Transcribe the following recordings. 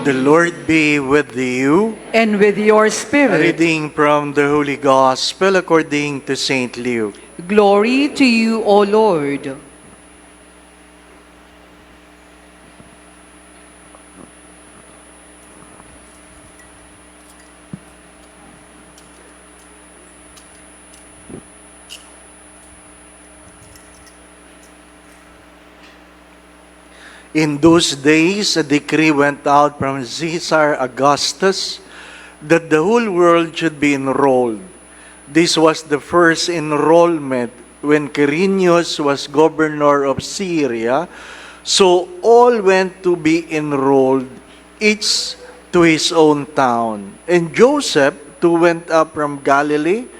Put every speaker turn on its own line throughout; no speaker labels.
The Lord be with you.
And with your
A
spirit.
reading from the Holy Gospel according to St. Luke.
Glory to you, O Lord.
In those days, a decree went out from Caesar Augustus that the whole world should be enrolled. This was the first enrollment when Quirinius was governor of Syria. So all went to be enrolled, each to his own town. And Joseph, too, went up from Galilee,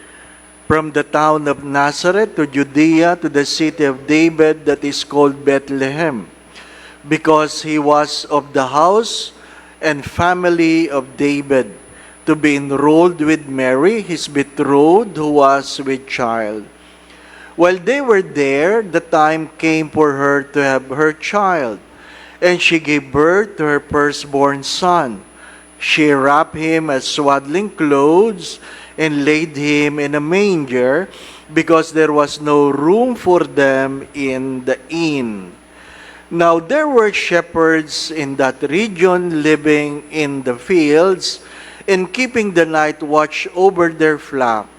from the town of Nazareth to Judea, to the city of David that is called Bethlehem, because he was of the house and family of David, to be enrolled with Mary, his betrothed, who was with child. While they were there, the time came for her to have her child, and she gave birth to her firstborn son. She wrapped him in swaddling clothes and laid him in a manger, because there was no room for them in the inn. Now there were shepherds in that region living in the fields and keeping the night watch over their flock.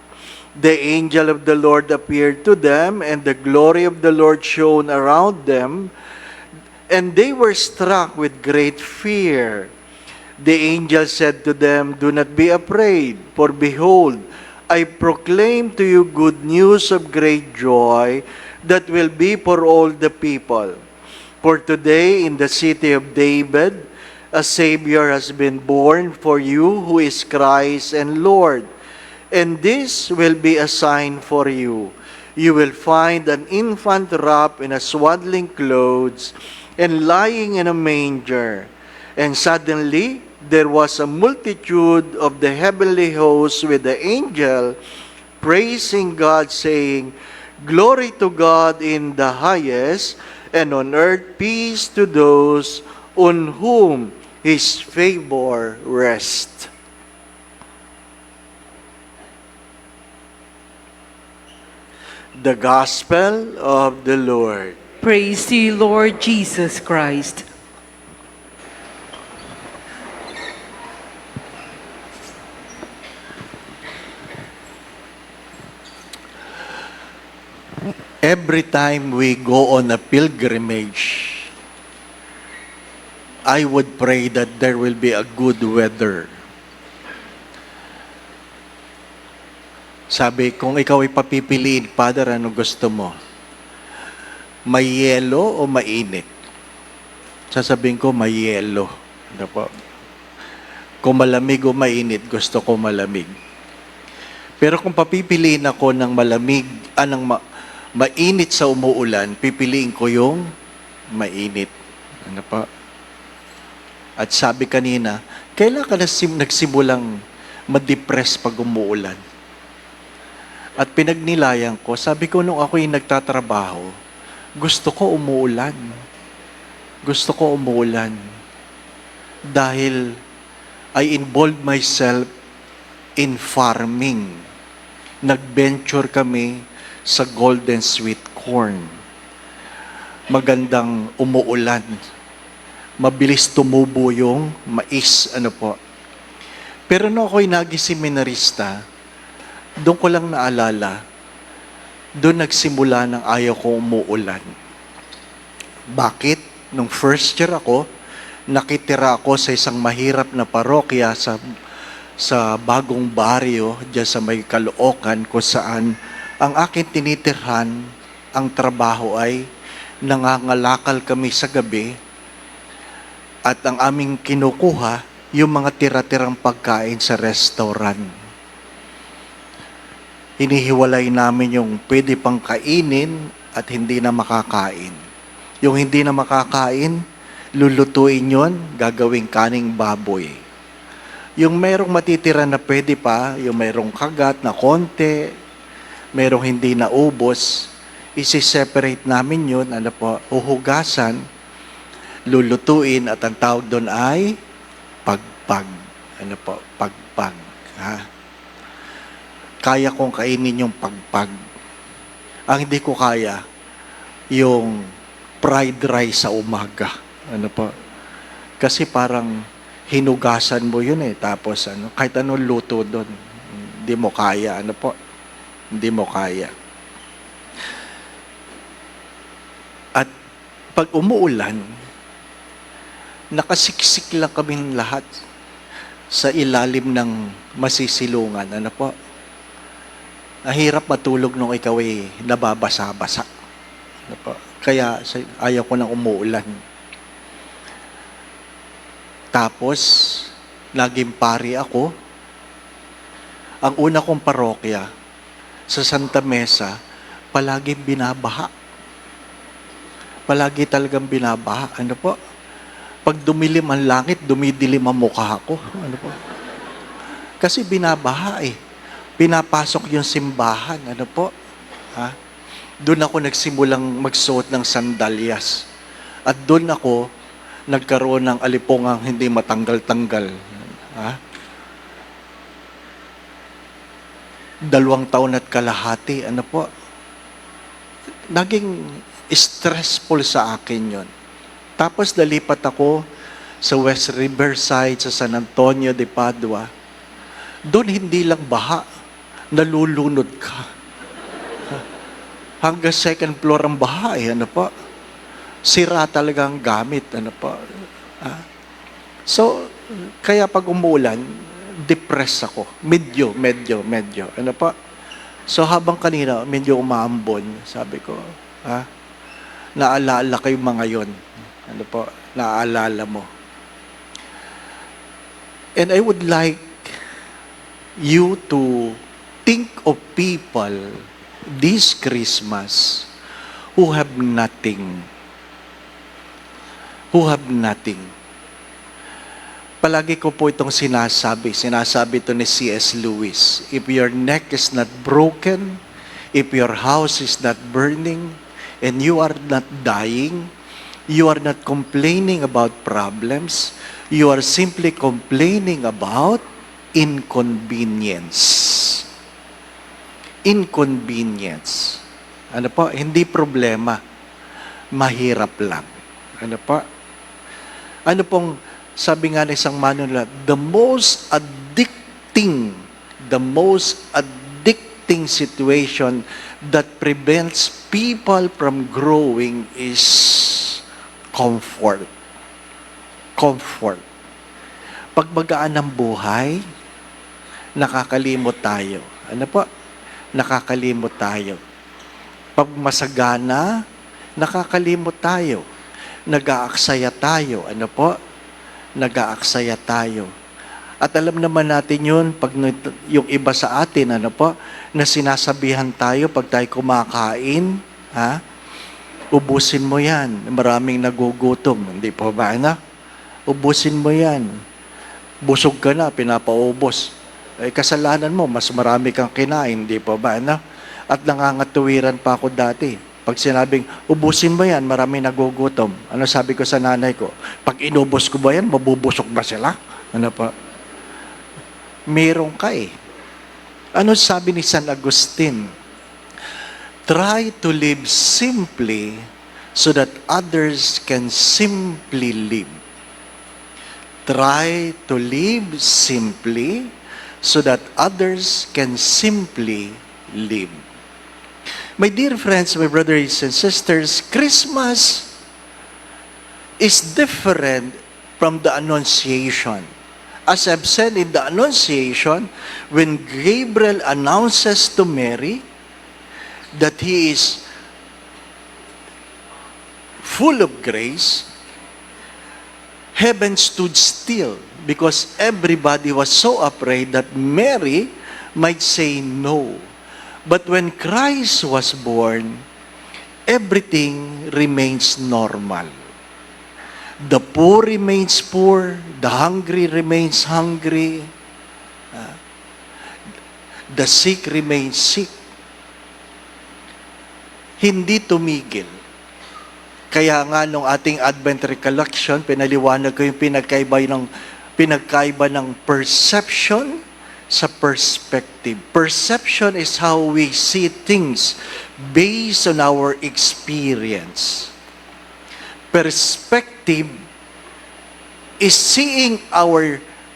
The angel of the Lord appeared to them, and the glory of the Lord shone around them, and they were struck with great fear. The angel said to them, "Do not be afraid, for behold, I proclaim to you good news of great joy that will be for all the people. For today in the city of David, a Savior has been born for you, who is Christ and Lord. And this will be a sign for you. You will find an infant wrapped in a swaddling clothes and lying in a manger." And suddenly there was a multitude of the heavenly hosts with the angel, praising God, saying, "Glory to God in the highest, and on earth peace to those on whom His favor rests." The Gospel of the Lord.
Praise to you, Lord Jesus Christ.
Every time we go on a pilgrimage, I would pray that there will be a good weather. Sabi, kung ikaw ay papipiliin, Father, ano gusto mo? May yelo o mainit? Sasabihin ko, may yelo. Ano po? Kung malamig o mainit, gusto ko malamig. Pero kung papipiliin ako ng malamig, mainit sa umuulan, pipiliin ko yung mainit. Ano pa? At sabi kanina, kailan ka nagsimulang ma-depress pag umuulan? At pinagnilayan ko, sabi ko nung ako'y nagtatrabaho, gusto ko umuulan. Gusto ko umuulan. Dahil I involved myself in farming. Nag-venture kami sa golden sweet corn. Magandang umuulan. Mabilis tumubo yung mais, ano po. Pero nung ako'y naging seminarista, doon ko lang naalala, doon nagsimula ng ayaw ko umuulan. Bakit? Nung first year ako, nakitira ako sa isang mahirap na parokya sa bagong baryo, dyan sa may Caloocan, kung saan ang aking tinitirhan, ang trabaho ay nangangalakal kami sa gabi at ang aming kinukuha, yung mga tira-tirang pagkain sa restaurant. Hinihiwalay namin yung pwede pang kainin at hindi na makakain. Yung hindi na makakain, lulutuin yon, gagawing kaning baboy. Yung merong matitira na pwede pa, yung merong kagat na konti, merong hindi na ubos, isi-separate namin yun, uhugasan, lulutuin at ang tawag doon ay Pagpag. Ano po? Pagpag. Ha? Kaya kong kainin yung pagpag. Ang hindi ko kaya, yung fried rice sa umaga. Ano po? Kasi parang hinugasan mo yun eh. Tapos kahit anong luto doon, hindi mo kaya. Ano po? Hindi mo kaya. At pag umuulan, nakasiksik lang kaming lahat sa ilalim ng masisilungan. Ano po? Nahirap matulog nung ikaw ay nababasa-basa. Ano po? Kaya ayaw ko nang umuulan. Tapos, naging pari ako. Ang una kong parokya sa Santa Mesa, palaging binabaha. Palagi talagang binabaha. Ano po? Pag dumilim ang langit, dumidilim ang mukha ko. Ano po? Kasi binabaha eh. Pinapasok yung simbahan. Ano po? Ha? Doon ako nagsimulang magsuot ng sandalyas. At doon ako nagkaroon ng alipungang hindi matanggal-tanggal. Ha? 2 taon at kalahati. Ano po? Naging stressful sa akin yon. Tapos nalipat ako sa West Riverside, sa San Antonio de Padua. Doon hindi lang baha, nalulunod ka. Hanggang second floor ang baha eh, ano po? Sira talaga ang gamit, ano po? So, kaya pag umulan, depressed ako. Medyo. Ano po? So, habang kanina, medyo umaambon, sabi ko, naalala ko yung mga yon. Ano po? Naaalala mo. And I would like you to think of people this Christmas who have nothing. Who have nothing. Palagi ko po itong sinasabi. Sinasabi ito ni C.S. Lewis. If your neck is not broken, if your house is not burning, and you are not dying, you are not complaining about problems, you are simply complaining about inconvenience. Inconvenience. Ano po? Hindi problema. Mahirap lang. Ano po? Ano pong sabi nga ng isang manunulat, the most addicting situation that prevents people from growing is comfort. Comfort. Pag magaan ang buhay, nakakalimot tayo. Ano po? Nakakalimot tayo. Pag masagana, nakakalimot tayo. Nag-aaksaya tayo. Ano po? Nag-aaksaya tayo. At alam naman natin yun, pag yung iba sa atin, ano po, na sinasabihan tayo pag tayo kumakain, ubusin mo yan. Maraming nagugutom. Hindi po ba, ubusin mo yan. Busog ka na, pinapaubos. Kasalanan mo, mas marami kang kinain. Hindi po ba, At nangangatuwiran pa ako dati. Pag sinabing, ubusin mo yan, maraming nagugutom. Ano sabi ko sa nanay ko? Pag inubos ko ba yan, mabubusok ba sila? Ano pa? Meron ka eh. Ano sabi ni San Agustin? Try to live simply so that others can simply live. Try to live simply so that others can simply live. My dear friends, my brothers and sisters, Christmas is different from the Annunciation. As I've said in the Annunciation, when Gabriel announces to Mary that he is full of grace, heaven stood still because everybody was so afraid that Mary might say no. But when Christ was born, everything remains normal. The poor remains poor, the hungry remains hungry, the sick remains sick. Hindi tumigil. Kaya nga nung ating Advent Recollection, pinaliwanag ko yung pinagkaiba ng Pinagkaiba ng perception sa perspective. Perception is how we see things based on our experience. Perspective is seeing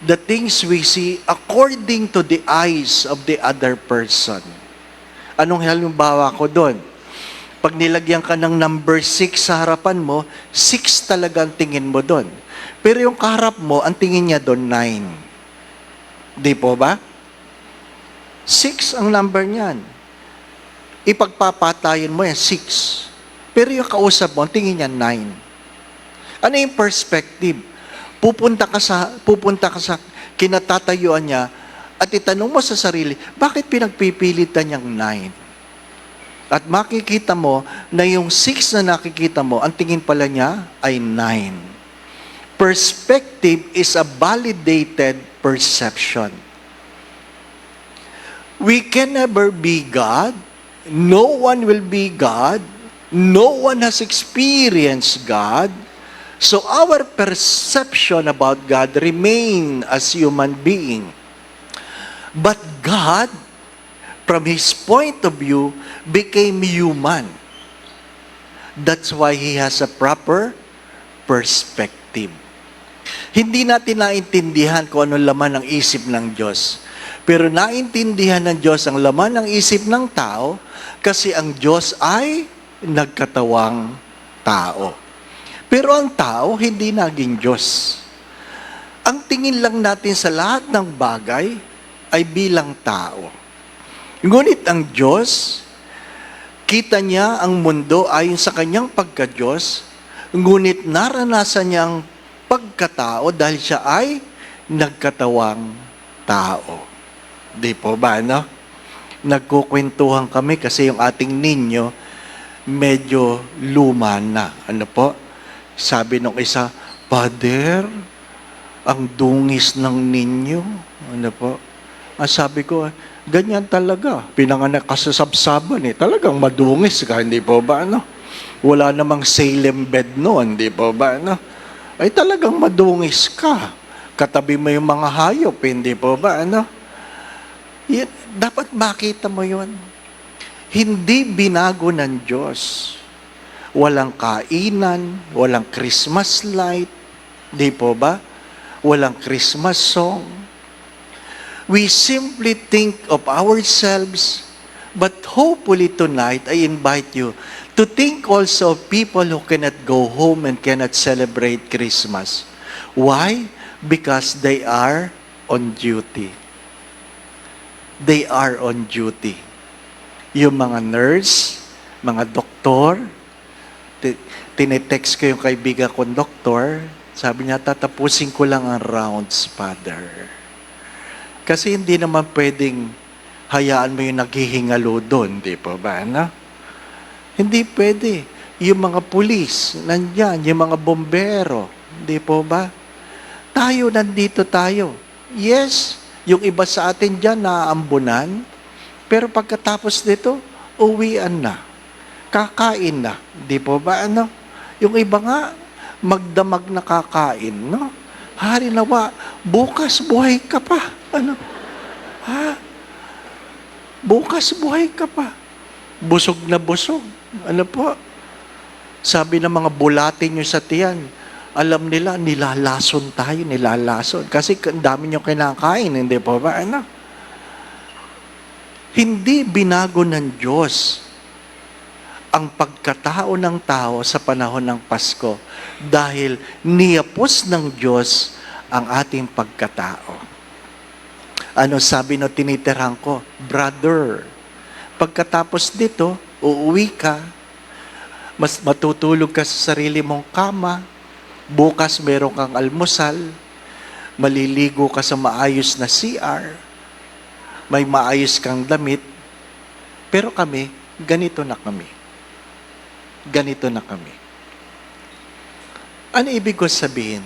the things we see according to the eyes of the other person. Anong halimbawa ko doon? Pag nilagyan ka ng number 6 sa harapan mo, 6 talaga ang tingin mo doon. Pero yung kaharap mo, ang tingin niya doon, 9. Di po ba? 6 ang number niyan. Ipagpapatayan mo yan, 6. Pero yung kausap mo, ang tingin niya, 9. Ano yung perspective? Pupunta ka sa kinatatayuan niya at itanong mo sa sarili, bakit pinagpipilitan niyang 9? At makikita mo na yung 6 na nakikita mo, ang tingin pala niya ay 9. Perspective is a validated perception. We can never be God. No one will be God. No one has experienced God. So our perception about God remain as human being. But God, from His point of view, became human. That's why He has a proper perspective. Hindi natin naintindihan kung ano laman ng isip ng Diyos. Pero naintindihan ng Diyos ang laman ng isip ng tao kasi ang Diyos ay nagkatawang tao. Pero ang tao hindi naging Diyos. Ang tingin lang natin sa lahat ng bagay ay bilang tao. Ngunit ang Diyos, kita niya ang mundo ayon sa kanyang pagka-Diyos, ngunit naranasan niya ang pagkatao dahil siya ay nagkatawang tao. Di po ba, no? Nagkukwentuhan kami kasi yung ating ninyo medyo luma na. Ano po? Sabi nung isa, Father, ang dungis ng ninyo. Ano po? Sabi ko, ganyan talaga. Pinanganak ka sa sabsaban eh. Talagang madungis ka, hindi po ba? Ano? Wala namang Salem bed noon, hindi po ba? Ano? Ay talagang madungis ka. Katabi mo yung mga hayop, hindi po ba? Ano? Dapat makita mo yun. Hindi binago ng Diyos. Walang kainan, walang Christmas light, di po ba? Walang Christmas song. We simply think of ourselves, but hopefully tonight, I invite you to think also of people who cannot go home and cannot celebrate Christmas. Why? Because they are on duty. They are on duty. Yung mga nurse, mga doktor, tinetext ko yung kaibigan kong doktor, sabi niya, tatapusin ko lang ang rounds, Father. Kasi hindi naman pwedeng hayaan mo yung naghihingalo doon, di po ba? No? Hindi pwede. Yung mga pulis, nandyan, yung mga bombero, di po ba? Tayo, nandito tayo. Yes, yung iba sa atin dyan naaambunan, pero pagkatapos nito, uwian na. Kakain na. Di po ba? Ano? Yung iba nga, magdamag na kakain, no? Hari nawa, bukas buhay ka pa. Ano? Ha? Bukas buhay ka pa. Busog na busog. Ano po? Sabi ng mga bulatin nyo sa tiyan, alam nila, nilalason tayo, nilalason. Kasi ang dami nyo kinakain, hindi po ba? Ano? Hindi binago ng Diyos ang pagkatao ng tao sa panahon ng Pasko dahil niyapos ng Diyos ang ating pagkatao. Ano sabi no tinitirhan ko? Brother, pagkatapos dito, uuwi ka, mas matutulog ka sa sarili mong kama, bukas meron kang almusal, maliligo ka sa maayos na CR, may maayos kang damit, pero kami, ganito na kami. Ganito na kami. Ano ibig ko sabihin?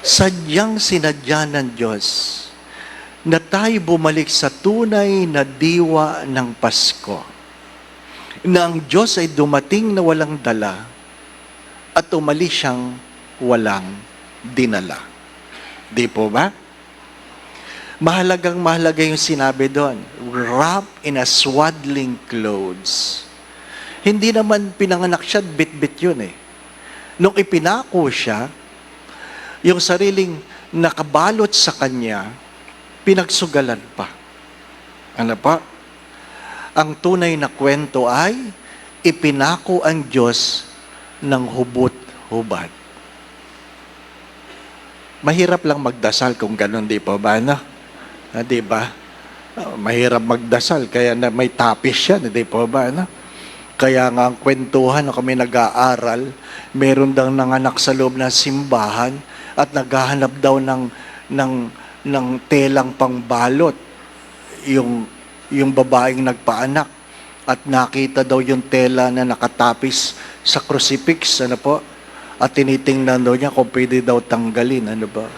Sadyang sinadya ng Diyos na tayo bumalik sa tunay na diwa ng Pasko. Na ang Diyos ay dumating na walang dala at umalis siyang walang dinala. Di po ba? Mahalaga yung sinabi doon. Wrapped in a swaddling clothes. Hindi naman pinanganak siya, bit-bit yun eh. Nung ipinako siya, yung sariling nakabalot sa kanya, pinagsugalan pa. Ano pa? Ang tunay na kwento ay, ipinako ang Diyos ng hubot-hubad. Mahirap lang magdasal kung ganun, di po ba? No? Di ba? Mahirap magdasal, kaya na may tapis yan, di po ba? No? Kaya nga ang kwentuhan na kami nag-aaral, meron daw nanganak sa loob ng simbahan at naghahanap daw ng telang pangbalot yung babaeng nagpaanak at nakita daw yung tela na nakatapis sa crucifix, ano po? At tinitingnan daw niya kung pwede daw tanggalin, ano ba?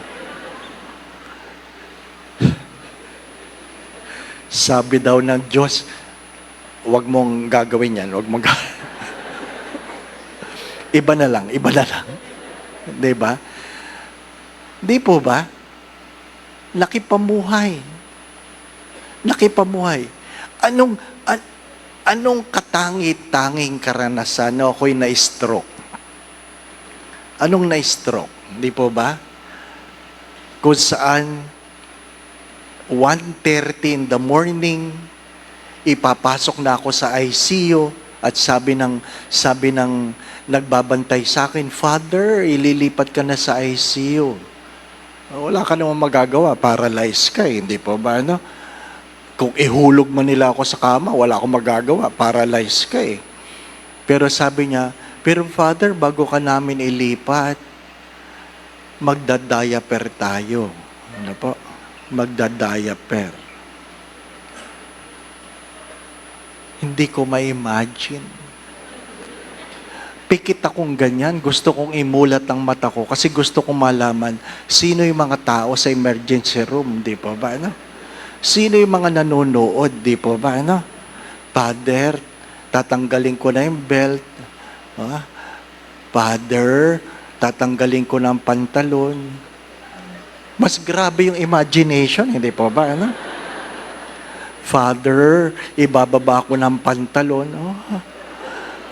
Sabi daw ng Diyos, huwag mong gagawin yan, huwag mong Iba na lang. Di ba? Di po ba? Nakipamuhay. Anong katangi-tanging karanasan na ako'y na-stroke? Anong na-stroke? Di po ba? Kung saan 1:30 in the morning, ipapasok na ako sa ICU at sabi ng nagbabantay sa akin, Father, ililipat ka na sa ICU. Wala ka namang magagawa, paralyzed ka, hindi po ba? No? Kung ihulog man nila ako sa kama, wala akong magagawa, paralyzed ka eh. Pero sabi niya, pero Father, bago ka namin ilipat, magdadiaper tayo. Ano po? Magdadiaper. Hindi ko ma-imagine. Pikit akong ganyan, gusto kong imulat ang mata ko kasi gusto kong malaman sino yung mga tao sa emergency room, di po ba? Ano? Sino yung mga nanonood, di po ba? Ano? Father, tatanggalin ko na yung belt. Father, tatanggalin ko ng pantalon. Mas grabe yung imagination, hindi po ba? Ano? Father, ibababa ko ng pantalon.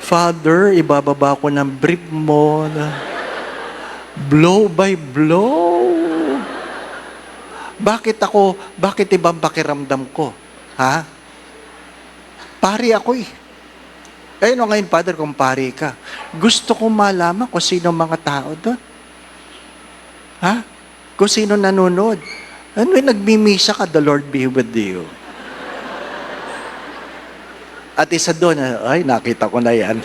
Father, ibababa ko ng brief mo. Blow by blow. Bakit ibang pakiramdam ko? Ha? Pari ako eh. Ayun o ngayon, Father, kung pari ka. Gusto kong malaman kung sino mga tao doon. Ha? Kung sino nanonood. Ano yung nagmimisa ka, the Lord be with you. At isa doon, ay, nakita ko na yan.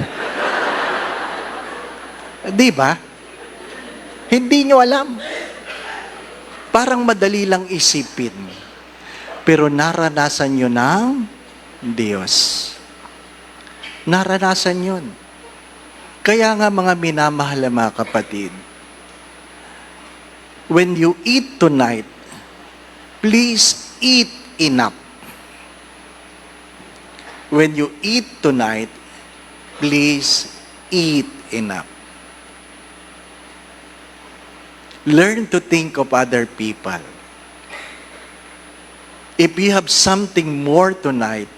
Di ba? Hindi nyo alam. Parang madali lang isipin. Pero naranasan nyo ng Diyos. Naranasan yun. Kaya nga mga minamahal na mga kapatid, when you eat tonight, please eat enough. When you eat tonight, please eat enough. Learn to think of other people. If you have something more tonight,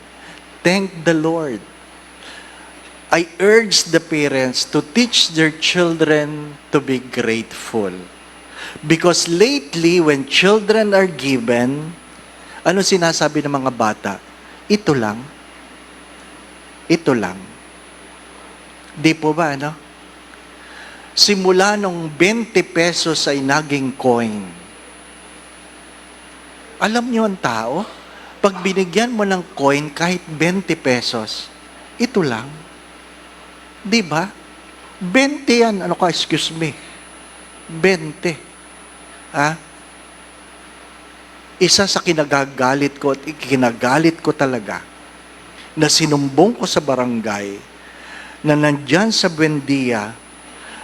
thank the Lord. I urge the parents to teach their children to be grateful. Because lately, when children are given, ano sinasabi ng mga bata? Ito lang. Ito lang. Di po ba, ano? Simula nung 20 pesos ay naging coin. Alam niyo ang tao, pag binigyan mo ng coin kahit 20 pesos, ito lang. Di ba? 20 yan. Ano ka, excuse me. 20. Ha? Isa sa kinagagalit ko at ikinagalit ko talaga na sinumbong ko sa barangay na nandyan sa Buendia,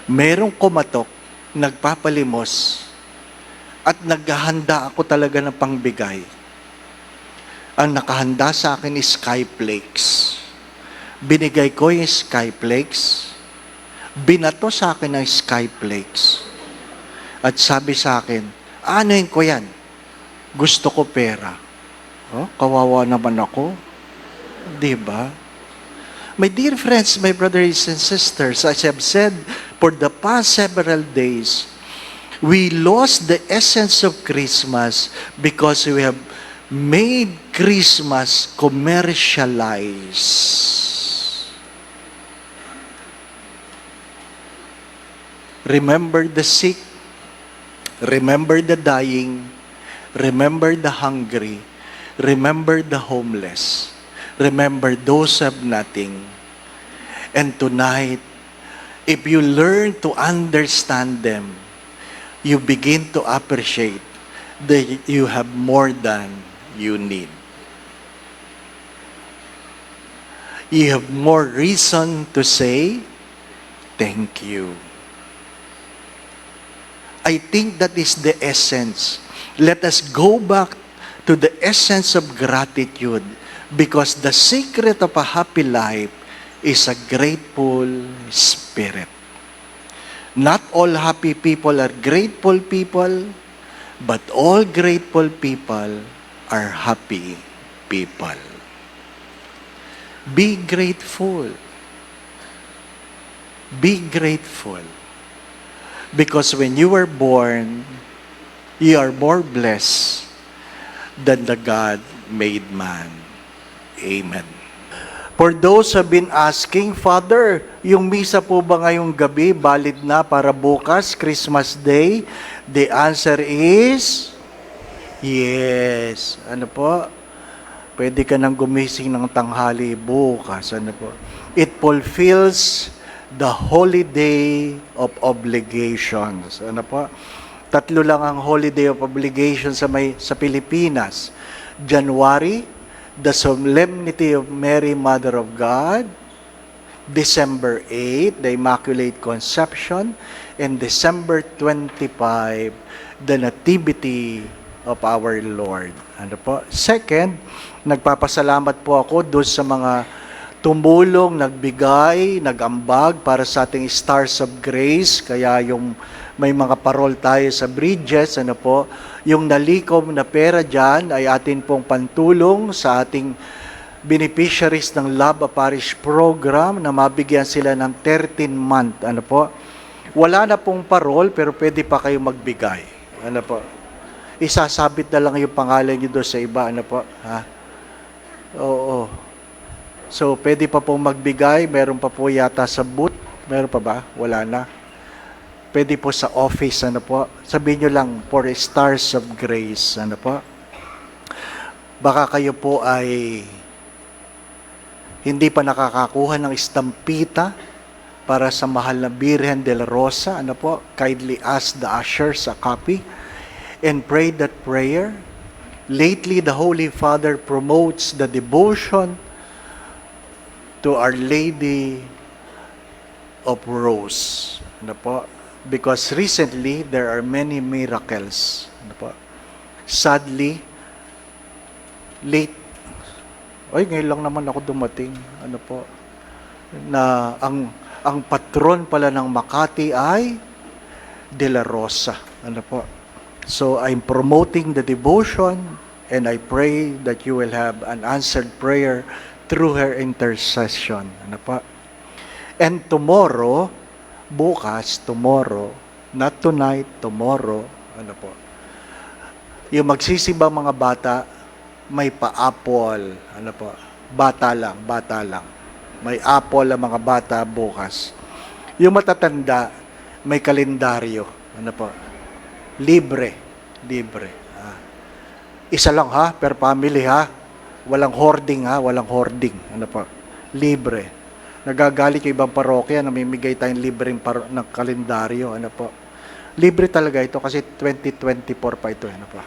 merong kumatok, nagpapalimos, at naghahanda ako talaga ng pangbigay. Ang nakahanda sa akin is Skyflakes. Binigay ko yung Skyflakes. Binato sa akin ng Skyflakes. At sabi sa akin, anuin ko yan? Gusto ko pera. Oh, kawawa naman ako. Diba? My dear friends, my brothers and sisters, as I've said, for the past several days, we lost the essence of Christmas because we have made Christmas commercialized. Remember the sick, remember the dying, remember the hungry, remember the homeless, remember those who have nothing. And tonight, if you learn to understand them, you begin to appreciate that you have more than you need. You have more reason to say, thank you. I think that is the essence. Let us go back to the essence of gratitude because the secret of a happy life is a grateful spirit. Not all happy people are grateful people, but all grateful people are happy people. Be grateful. Be grateful. Because when you were born, you are more blessed than the God made man. Amen. For those who have been asking, Father, yung misa po ba ngayong gabi valid na para bukas, Christmas Day? The answer is yes. Ano po? Pwede ka nang gumising ng tanghali bukas. Ano po? It fulfills the holiday of obligations. Ano po? Tatlo lang ang holiday of obligations sa Pilipinas. January, the Solemnity of Mary, Mother of God. December 8, the Immaculate Conception. And December 25, the Nativity of our Lord. Ano po? Second, nagpapasalamat po ako doon sa mga tumulong, nagbigay, nagambag para sa ating Stars of Grace. Kaya yung may mga parol tayo sa bridges, ano po, yung nalikom na pera dyan ay atin pong pantulong sa ating beneficiaries ng Love a Parish Program na mabigyan sila ng 13-month. Ano po? Wala na pong parol pero pwede pa kayo magbigay. Ano po? Isasabit na lang yung pangalan nyo doon sa iba. Ano po? Ha? Oo. So, pwede pa pong magbigay. Meron pa po yata sa booth. Meron pa ba? Wala na. Pwede po sa office. Ano po? Sabihin nyo lang, for Stars of Grace. Ano po? Baka kayo po ay hindi pa nakakakuha ng estampita para sa mahal na Birhen de la Rosa. Ano po? Kindly ask the ushers a copy and pray that prayer. Lately, the Holy Father promotes the devotion to Our Lady of Rose. Ano po? Because recently, there are many miracles. Ano po? Sadly, late, ngayon lang naman ako dumating. Ano po? Na ang patron pala ng Makati ay De La Rosa. Ano po? So, I'm promoting the devotion and I pray that you will have an answered prayer through her intercession. Ano pa? And tomorrow, bukas, tomorrow, not tonight, tomorrow, ano po? Yung magsisimba mga bata, may pa-apple. Ano po? Bata lang. May apple ang mga bata bukas. Yung matatanda, may kalendaryo. Ano po? Libre. Isa lang ha, per family ha. Walang hoarding ha, walang hoarding. Ano po? Libre. Nagagalit yung ibang parokya, namimigay tayong libreng ng kalendaryo. Ano po? Libre talaga ito kasi 2024 pa ito. Ano po?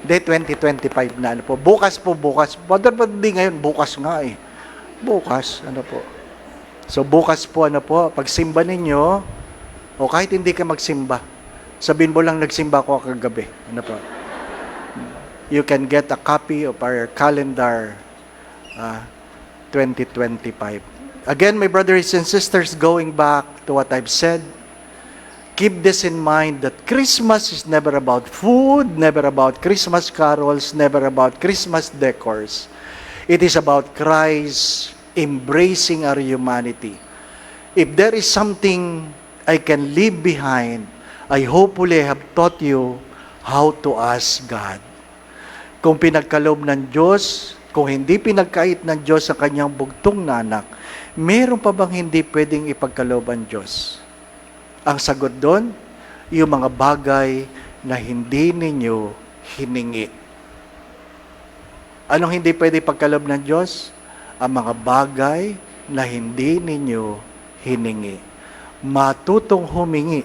Hindi, 2025 na. Ano po? Bukas. Ba't hindi ngayon? Bukas nga eh. Bukas. Ano po? So bukas po, ano po? Pagsimba ninyo, o kahit hindi ka magsimba, sabihin mo lang nagsimba ko kagabi. Ano po? You can get a copy of our calendar 2025. Again, my brothers and sisters, going back to what I've said, keep this in mind that Christmas is never about food, never about Christmas carols, never about Christmas decors. It is about Christ embracing our humanity. If there is something I can leave behind, I hopefully have taught you how to ask God. Kung pinagkaloob ng Diyos, kung hindi pinagkait ng Diyos ang kanyang bugtong na anak, meron pa bang hindi pwedeng ipagkaloob ang Diyos? Ang sagot doon, yung mga bagay na hindi ninyo hiningi. Anong hindi pwede ipagkaloob ng Diyos? Ang mga bagay na hindi ninyo hiningi. Matutong humingi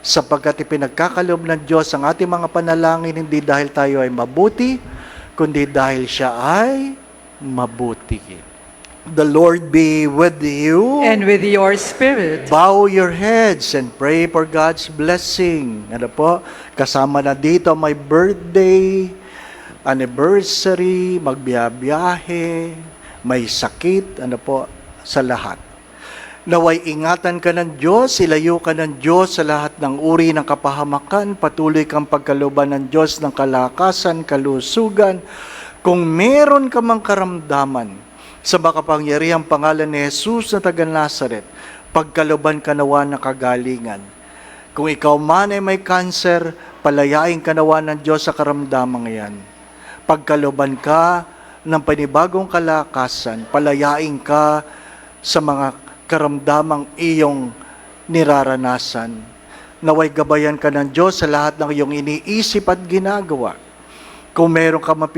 sapagkat ipinagkakaloob ng Diyos ang ating mga panalangin hindi dahil tayo ay mabuti, kundi dahil siya ay mabuti. The Lord be with you.
And with your spirit.
Bow your heads and pray for God's blessing. Ano po? Kasama na dito may birthday, anniversary, magbiyahe, may sakit, ano po, sa lahat. Naway ingatan ka ng Diyos, ilayo ka ng Diyos sa lahat ng uri ng kapahamakan, patuloy kang pagkalooban ng Diyos ng kalakasan, kalusugan. Kung meron ka mang karamdaman, sa makapangyarihang pangalan ni Jesus na taga Nazaret, pagkalooban ka nawa ng kagalingan. Kung ikaw man ay may cancer, palayain ka nawa ng Diyos sa karamdamang yan. Pagkalooban ka ng panibagong kalakasan, palayain ka sa mga karamdamang iyong niraranasan. Naway gabayan ka ng Diyos sa lahat ng iyong iniisip at ginagawa. Kung meron ka man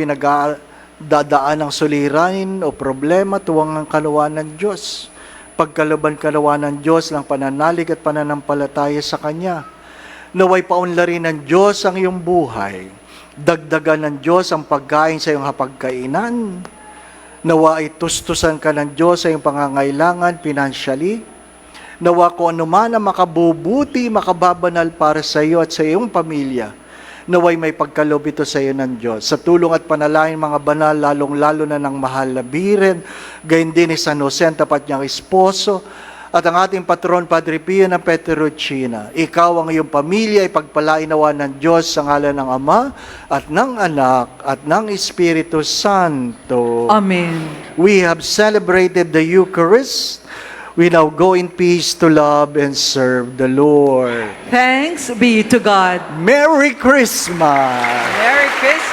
dadaan ng suliranin o problema, tuwang ang kaluwan ng Diyos. Pagkalooban kaluwan ng Diyos ng pananalig at pananampalataya sa Kanya. Naway paunlarin ng Diyos ang iyong buhay. Dagdagan ng Diyos ang pagkain sa iyong hapagkainan. Nawa ay tustusan ka ng Diyos sa iyong pangangailangan financially. Nawa kung ano man ang makabubuti, makababanal para sa iyo at sa iyong pamilya. Naway may pagkaloob ito sa iyo ng Diyos. Sa tulong at panalangin mga banal, lalong-lalo na ng mahal na Biren, gayon din ni San Jose, ang tapat niyang esposo, at ang ating patron, Padre Pio ng Petrucina. Ikaw ang iyong pamilya, ipagpalain nawa ng Diyos sa ngalan ng Ama, at ng Anak, at ng Espiritu Santo.
Amen.
We have celebrated the Eucharist. We now go in peace to love and serve the Lord.
Thanks be to God.
Merry Christmas!
Merry Christmas.